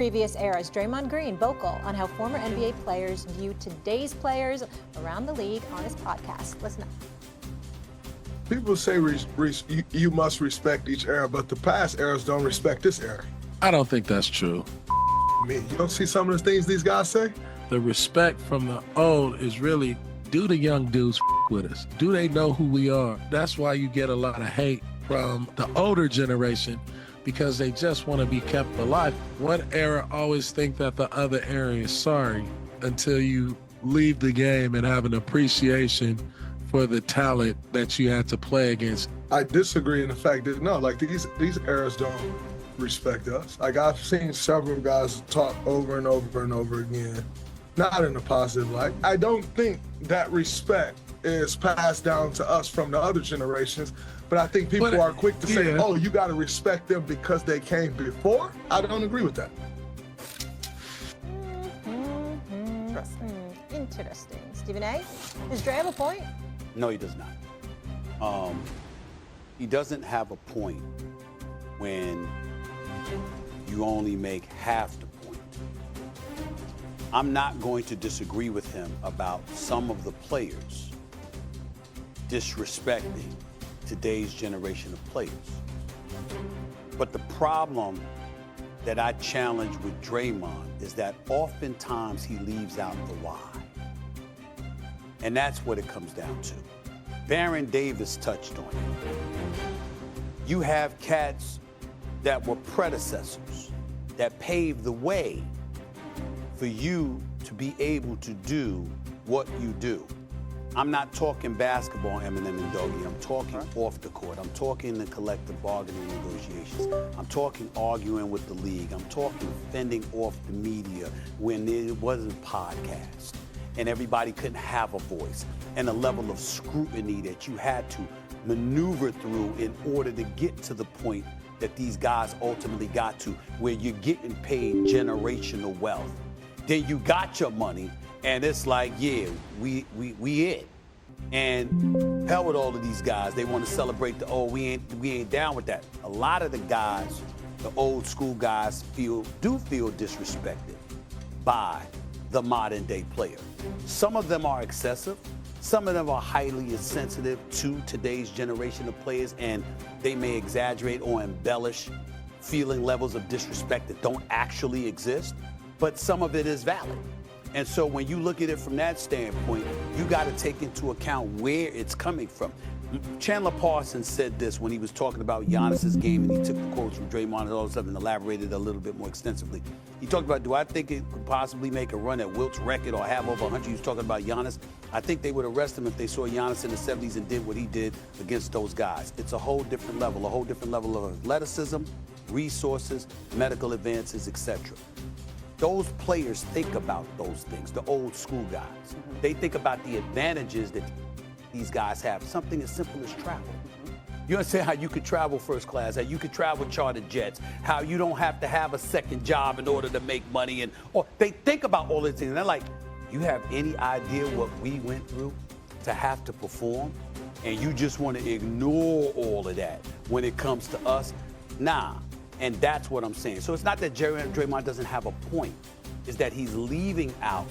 Previous eras, Draymond Green vocal on how former NBA players view today's players around the league on his podcast. Listen up. People say you must respect each era, but the past eras don't respect this era. I don't think that's true. Me, you don't see some of the things these guys say? The respect from the old is really, do the young dudes with us? Do they know who we are? That's why you get a lot of hate from the older generation, because they just want to be kept alive. One era always think that the other era is sorry until you leave the game and have an appreciation for the talent that you had to play against. I disagree in the fact that, no, like these eras don't respect us. Like I've seen several guys talk over and over and over again, not in a positive light. I don't think that respect is passed down to us from the other generations, but I think people are quick to say, oh, you got to respect them because they came before. I don't agree with that. Interesting. Stephen A., does Dre have a point? No, he does not. He doesn't have a point when you only make half the point. I'm not going to disagree with him about some of the players disrespecting today's generation of players. But the problem that I challenge with Draymond is that oftentimes he leaves out the why. And that's what it comes down to. Baron Davis touched on it. You have cats that were predecessors that paved the way for you to be able to do what you do. I'm not talking basketball, Eminem and Doggy. I'm talking off the court. I'm talking the collective bargaining negotiations. I'm talking arguing with the league. I'm talking fending off the media when it wasn't podcast and everybody couldn't have a voice, and a level of scrutiny that you had to maneuver through in order to get to the point that these guys ultimately got to, where you're getting paid generational wealth. Then you got your money, and it's like, yeah, we it. And hell with all of these guys. They want to celebrate we ain't down with that. A lot of the guys, the old school guys, do feel disrespected by the modern day player. Some of them are excessive. Some of them are highly insensitive to today's generation of players, and they may exaggerate or embellish feeling levels of disrespect that don't actually exist, but some of it is valid. And so when you look at it from that standpoint, you got to take into account where it's coming from. Chandler Parsons said this when he was talking about Giannis's game, and he took the quotes from Draymond and all of a sudden elaborated a little bit more extensively. He talked about, do I think it could possibly make a run at Wilt's record or have over 100? He was talking about Giannis. I think they would arrest him if they saw Giannis in the 70s and did what he did against those guys. It's a whole different level of athleticism, resources, medical advances, etc. Those players think about those things, the old school guys. They think about the advantages that these guys have, something as simple as travel. You understand how you could travel first class, how you could travel chartered jets, how you don't have to have a second job in order to make money, or they think about all these things. And they're like, you have any idea what we went through to have to perform? And you just want to ignore all of that when it comes to us? Nah, and that's what I'm saying. So it's not that Draymond doesn't have a point, it's that he's leaving out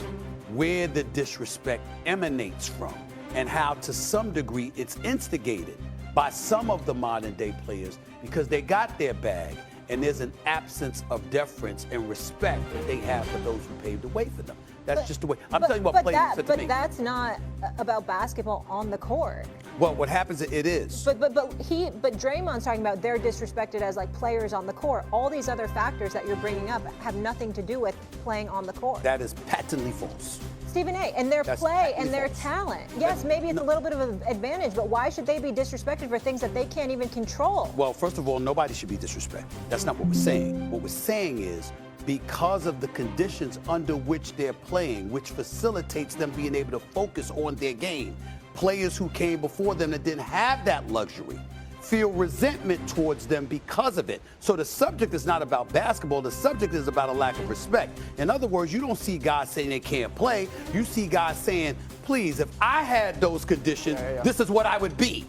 where the disrespect emanates from, and how to some degree it's instigated by some of the modern day players because they got their bag, and there's an absence of deference and respect that they have for those who paved the way for them. That's just the way. I'm telling you what players said to me. But that's not about basketball on the court. Well, what happens, it is. But Draymond's talking about they're disrespected as like players on the court. All these other factors that you're bringing up have nothing to do with playing on the court. That is patently false. Stephen A., and their play and their talent. Yes, maybe it's a little bit of an advantage, but why should they be disrespected for things that they can't even control? Well, first of all, nobody should be disrespected. That's not what we're saying. What we're saying is because of the conditions under which they're playing, which facilitates them being able to focus on their game, players who came before them that didn't have that luxury feel resentment towards them because of it. So the subject is not about basketball. The subject is about a lack of respect. In other words, you don't see guys saying they can't play. You see guys saying, please, if I had those conditions, this is what I would be.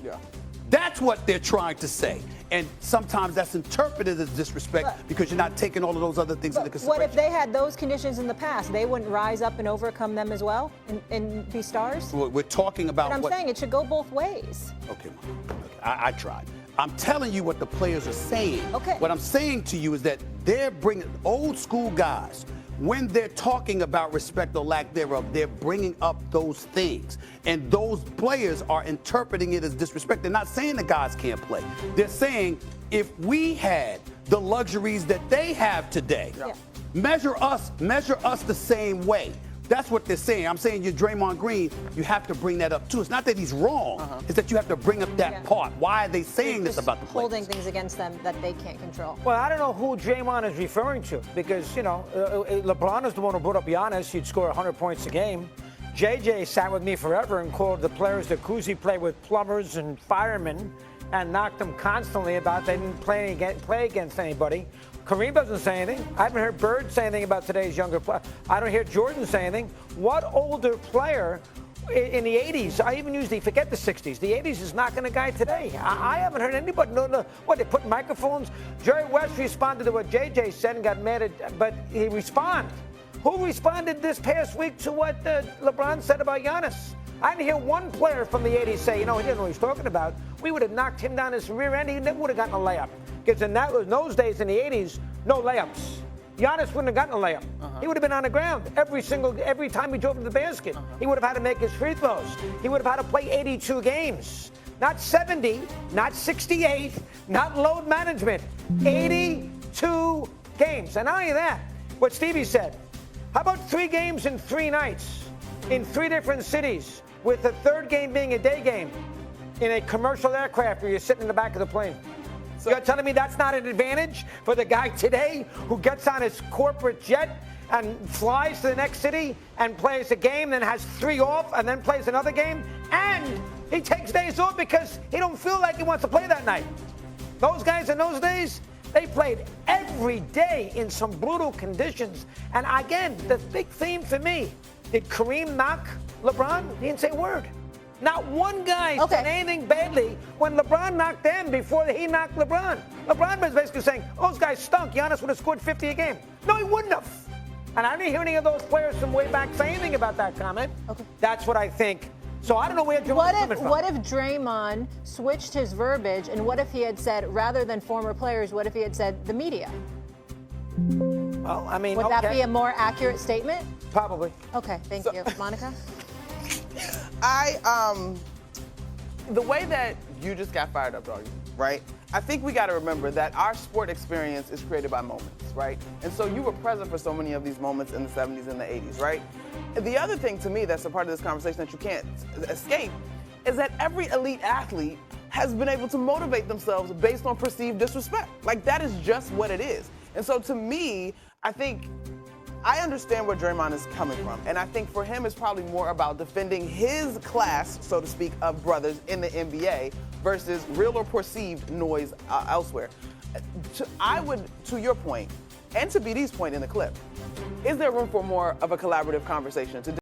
That's what they're trying to say. And sometimes that's interpreted as disrespect because you're not taking all of those other things into consideration. What if they had those conditions in the past? They wouldn't rise up and overcome them as well and be stars? We're talking about But I'm saying it should go both ways. Okay, I tried. I'm telling you what the players are saying. Okay. What I'm saying to you is that they're bringing old school guys. When they're talking about respect or lack thereof, they're bringing up those things. And those players are interpreting it as disrespect. They're not saying the guys can't play. They're saying if we had the luxuries that they have today, measure us the same way. That's what they're saying. I'm saying you're Draymond Green, you have to bring that up too. It's not that he's wrong, it's that you have to bring up that part. Why are they saying this about the players? Holding things against them that they can't control. Well, I don't know who Draymond is referring to because, you know, LeBron is the one who brought up Giannis. He'd score 100 points a game. JJ sat with me forever and called the players that Kuzi played with plumbers and firemen and knocked them constantly about they didn't play against anybody. Querim doesn't say anything. I haven't heard Bird say anything about today's younger player. I don't hear Jordan say anything. What older player in the 80s, I even usually forget the 60s, the 80s is knocking a guy today. I haven't heard anybody. No, what, they put microphones? Jerry West responded to what JJ said and got mad at, but he responded. Who responded this past week to what LeBron said about Giannis? I didn't hear one player from the 80s say, you know, he didn't know what he's talking about. We would have knocked him down his rear end. He never would have gotten a layup. Because in those days in the 80s, no layups. Giannis wouldn't have gotten a layup. He would have been on the ground every time he drove to the basket. He would have had to make his free throws. He would have had to play 82 games. Not 70, not 68, not load management. 82 games. And not only that, what Stevie said, how about 3 games in 3 nights in 3 different cities with the third game being a day game in a commercial aircraft where you're sitting in the back of the plane? So you're telling me that's not an advantage for the guy today who gets on his corporate jet and flies to the next city and plays a game, then has 3 off and then plays another game, and he takes days off because he don't feel like he wants to play that night. Those guys in those days, they played every day in some brutal conditions. And again, the big theme for me, did Kareem knock LeBron? He didn't say a word. Not one guy said anything badly when LeBron knocked them before he knocked LeBron. LeBron was basically saying, those guys stunk. Giannis would have scored 50 a game. No, he wouldn't have. And I didn't hear any of those players from way back say anything about that comment. That's what I think. So I don't know where Draymond's coming from. What if Draymond switched his verbiage, and what if he had said, rather than former players, what if he had said the media? Well, I mean, would that be a more accurate statement? Probably. Okay, thank you. Monica? The way that you just got fired up, doggy, right? I think we got to remember that our sport experience is created by moments, right? And so you were present for so many of these moments in the 70s and the 80s, right? The other thing to me that's a part of this conversation that you can't escape is that every elite athlete has been able to motivate themselves based on perceived disrespect. Like, that is just what it is. And so to me, I think I understand where Draymond is coming from, and I think for him it's probably more about defending his class, so to speak, of brothers in the NBA versus real or perceived noise elsewhere. To your point, and to BD's point in the clip, is there room for more of a collaborative conversation to